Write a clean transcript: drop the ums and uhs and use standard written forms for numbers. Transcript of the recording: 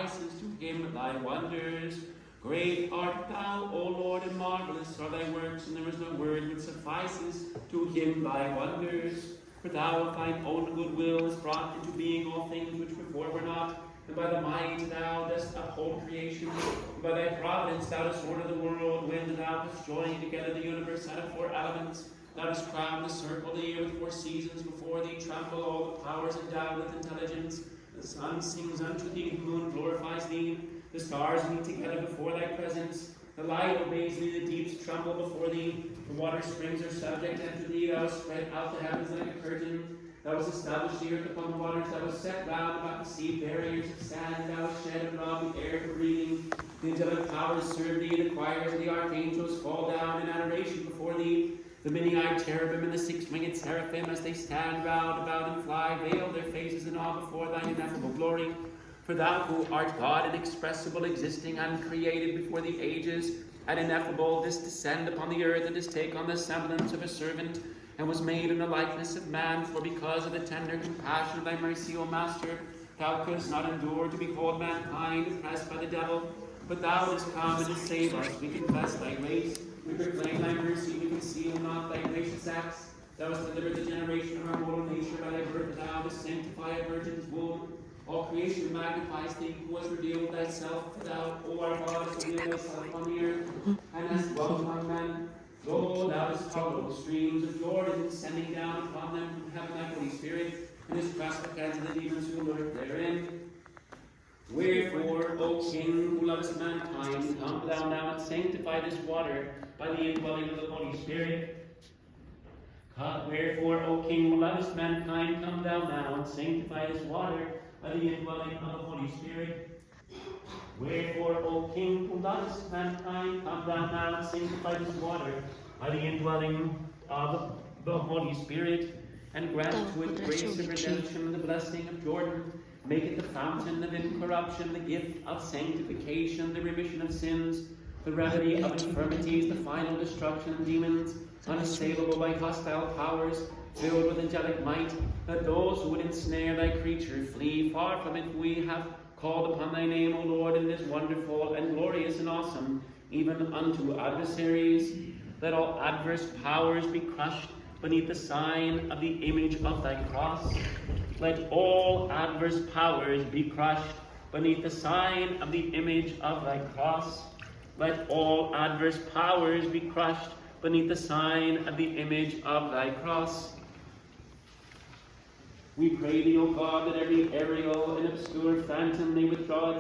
suffices to him thy wonders. Great art thou, O Lord, and marvelous are thy works, and there is no word which suffices to him thy wonders. For thou of thine own good will hast brought into being all things which before were not, and by the might thou dost uphold creation, and by thy providence thou dost order the world, when thou hast joined together the universe out of 4 elements. Thou dost crown the circle of the year with 4 seasons. Before thee tremble all the powers endowed with intelligence. The sun sings unto thee, the moon glorifies thee. The stars meet together before thy presence. The light obeys thee, the deeps tremble before thee. The water springs are subject unto thee. Thou hast spread out the heavens like a curtain. Thou hast established the earth upon the waters. Thou hast set round about the sea barriers of sand. Thou hast shed abroad the air for breathing. The angelic powers serve thee. The choirs of the archangels fall down in adoration before thee. The many-eyed cherubim and the 6-winged seraphim, as they stand round about and fly, veil their faces in awe before thine ineffable glory. For thou who art God, inexpressible, existing, uncreated before the ages, and ineffable, didst descend upon the earth, and didst take on the semblance of a servant, and was made in the likeness of man. For because of the tender compassion of thy mercy, O Master, thou couldst not endure to behold mankind oppressed by the devil, but thou didst come and didst save us. We confess thy grace, we proclaim thy mercy, we conceal not thy gracious acts. Thou hast delivered the generation of our mortal nature by thy birth. Thou dost sanctify a virgin's womb. All creation magnifies thee, who hast revealed thyself. For thou, O our God, hast revealed thyself upon the earth, and hast dwelt among men. Lo, thou hast troubled the streams of Jordan, sending down upon them from heaven thy Holy Spirit, and hast crushed the heads of the demons who lurk therein. Wherefore, O King, who lovest mankind, come thou now and sanctify this water by the indwelling of the Holy Spirit. Wherefore, O King, who lovest mankind, come thou now and sanctify this water by the indwelling of the Holy Spirit. Wherefore, O King, who lovest mankind, come thou now and sanctify this water by the indwelling of the Holy Spirit, and grant to it grace of redemption and the blessing of Jordan. Make it the fountain of incorruption, the gift of sanctification, the remission of sins, the remedy of infirmities, the final destruction of demons, unassailable by hostile powers, filled with angelic might, that those who would ensnare thy creature flee far from it. We have called upon thy name, O Lord, and it is wonderful and glorious and awesome, even unto adversaries. Let all adverse powers be crushed beneath the sign of the image of thy cross. Let all adverse powers be crushed beneath the sign of the image of thy cross. Let all adverse powers be crushed beneath the sign of the image of thy cross. We pray thee, O God, that every aerial and obscure phantom may withdraw